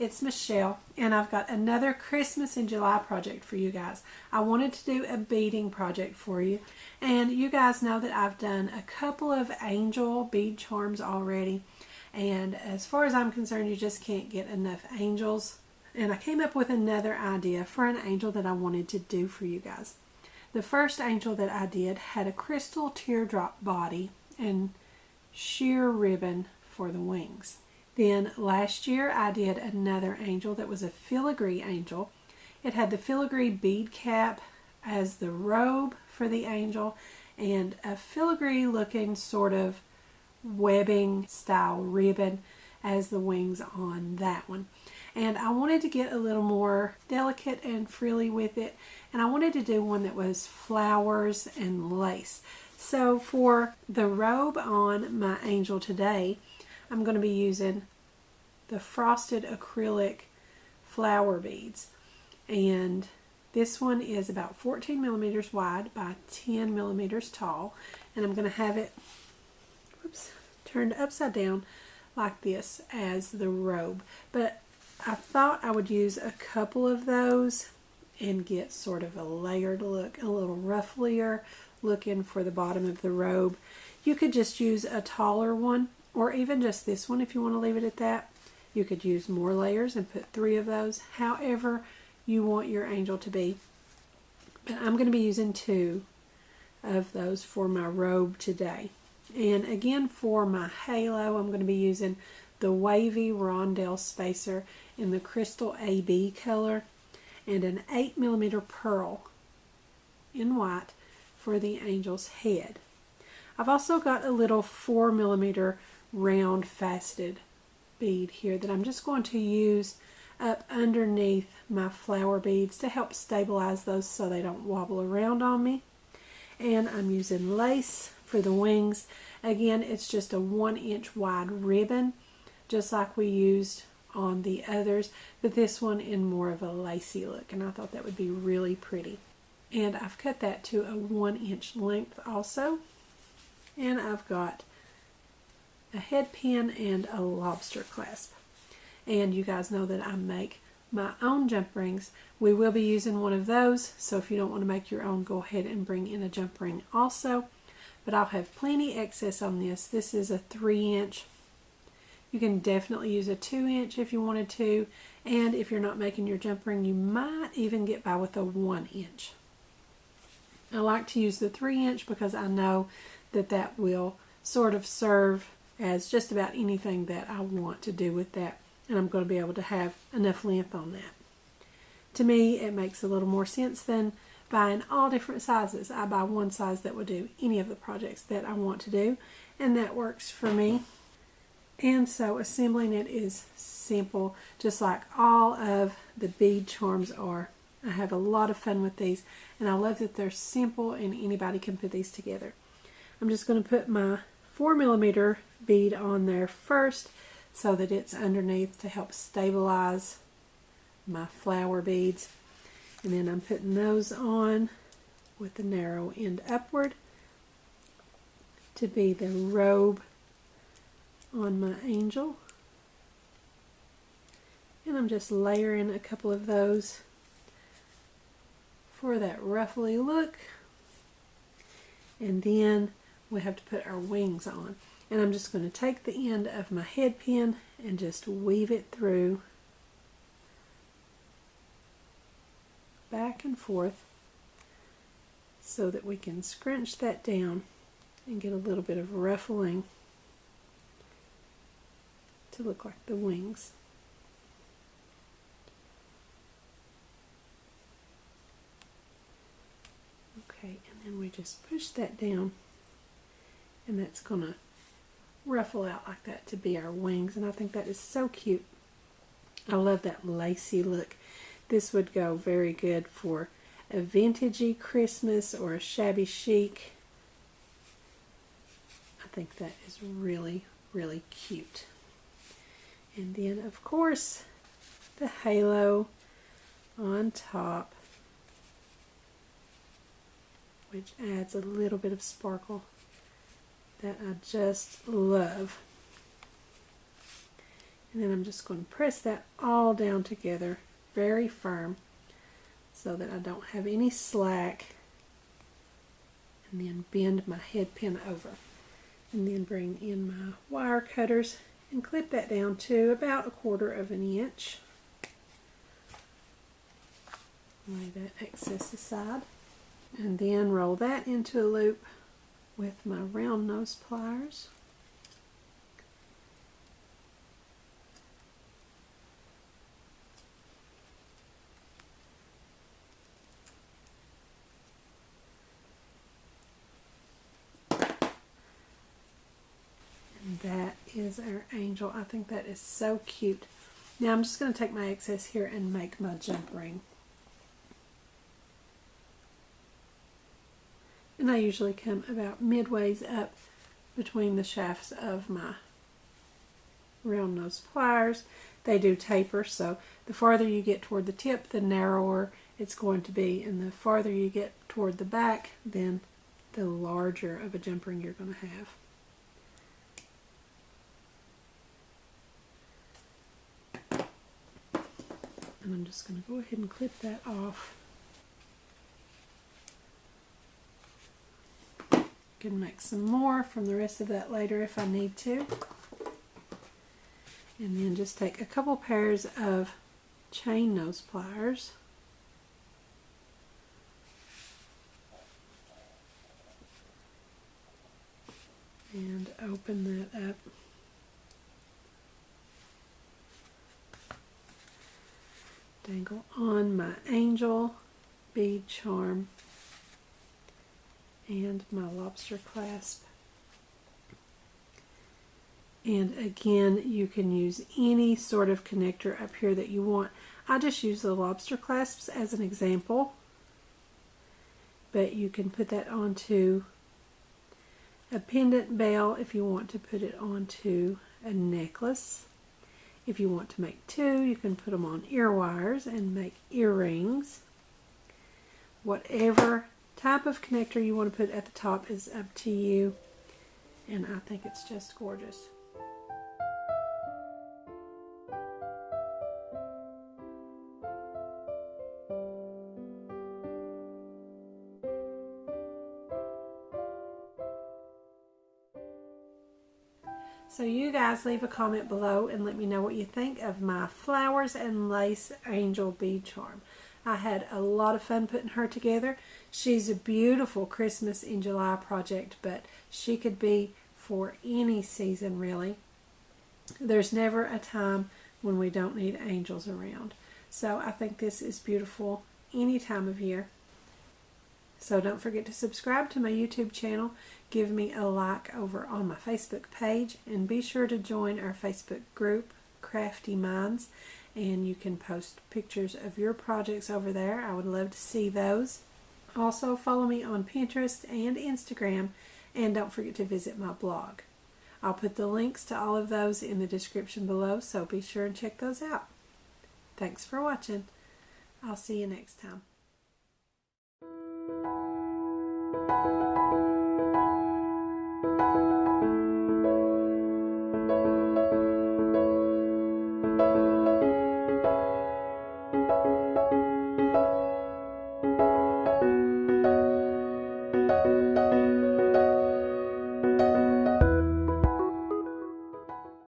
it's Michelle, and I've got another Christmas in July project for you guys. I wanted to do a beading project for you, and you guys know that I've done a couple of angel bead charms already, and as far as I'm concerned, you just can't get enough angels, and I came up with another idea for an angel that I wanted to do for you guys. The first angel that I did had a crystal teardrop body and sheer ribbon for the wings. Then last year I did another angel that was a filigree angel. It had the filigree bead cap as the robe for the angel and a filigree looking sort of webbing style ribbon as the wings on that one. And I wanted to get a little more delicate and frilly with it, and I wanted to do one that was flowers and lace. So for the robe on my angel today, I'm going to be using the frosted acrylic flower beads, and this one is about 14 millimeters wide by 10 millimeters tall, and I'm going to have it turned upside down like this as the robe. But I thought I would use a couple of those and get sort of a layered look, a little rufflier looking for the bottom of the robe. You could just use a taller one, or even just this one if you want to leave it at that. You could use more layers and put 3 of those, however you want your angel to be. But I'm going to be using 2 of those for my robe today. And again, for my halo, I'm going to be using the Wavy Rondelle Spacer in the Crystal AB color and an 8 millimeter pearl in white for the angel's head. I've also got a little 4 millimeter round faceted bead here that I'm just going to use up underneath my flower beads to help stabilize those so they don't wobble around on me. And I'm using lace for the wings. Again, it's just a 1-inch wide ribbon, just like we used on the others, but this one in more of a lacy look, and I thought that would be really pretty. And I've cut that to a 1-inch length also. And I've got a head pin and a lobster clasp. And you guys know that I make my own jump rings. We will be using one of those, so if you don't want to make your own, go ahead and bring in a jump ring also. But I'll have plenty excess on this. This is a 3-inch. You can definitely use a 2-inch if you wanted to, and if you're not making your jump ring, you might even get by with a 1-inch. I like to use the 3-inch because I know that that will sort of serve as just about anything that I want to do with that, and I'm going to be able to have enough length on that. To me, it makes a little more sense than buying all different sizes. I buy one size that will do any of the projects that I want to do, and that works for me. And so assembling it is simple, just like all of the bead charms are. I have a lot of fun with these, and I love that they're simple and anybody can put these together. I'm just going to put my 4 millimeter bead on there first so that it's underneath to help stabilize my flower beads. And then I'm putting those on with the narrow end upward to be the robe on my angel. And I'm just layering a couple of those for that ruffly look. And then we have to put our wings on. And I'm just going to take the end of my head pin and just weave it through back and forth so that we can scrunch that down and get a little bit of ruffling to look like the wings. Okay, and then we just push that down, and that's going to ruffle out like that to be our wings, and I think that is so cute. I love that lacy look. This would go very good for a vintagey Christmas or a shabby chic. I think that is really, really cute. And then, of course, the halo on top, which adds a little bit of sparkle that I just love. And then I'm just going to press that all down together very firm so that I don't have any slack. And then bend my head pin over. And then bring in my wire cutters and clip that down to about 1/4 inch. Lay that excess aside. And then roll that into a loop with my round nose pliers. And that is our angel. I think that is so cute. Now I'm just going to take my excess here and make my jump ring. And I usually come about midways up between the shafts of my round nose pliers. They do taper, so the farther you get toward the tip, the narrower it's going to be, and the farther you get toward the back, then the larger of a jump ring you're going to have. And I'm just going to go ahead and clip that off. Can make some more from the rest of that later if I need to. And then just take a couple pairs of chain nose pliers and open that up. Dangle on my angel bead charm and my lobster clasp. And again, you can use any sort of connector up here that you want. I just use the lobster clasps as an example, but you can put that onto a pendant bell if you want to put it onto a necklace. If you want to make two, you can put them on ear wires and make earrings. Whatever type of connector you want to put at the top is up to you, and I think it's just gorgeous. So you guys leave a comment below and let me know what you think of my flowers and lace angel bead charm. I had a lot of fun putting her together. She's a beautiful Christmas in July project, but she could be for any season really. There's never a time when we don't need angels around. So I think this is beautiful any time of year. So don't forget to subscribe to my YouTube channel, give me a like over on my Facebook page, and be sure to join our Facebook group, Craftie Minds, and you can post pictures of your projects over there. I would love to see those. Also follow me on Pinterest and Instagram, and don't forget to visit my blog. I'll put the links to all of those in the description below, so be sure and check those out. Thanks for watching. I'll see you next time.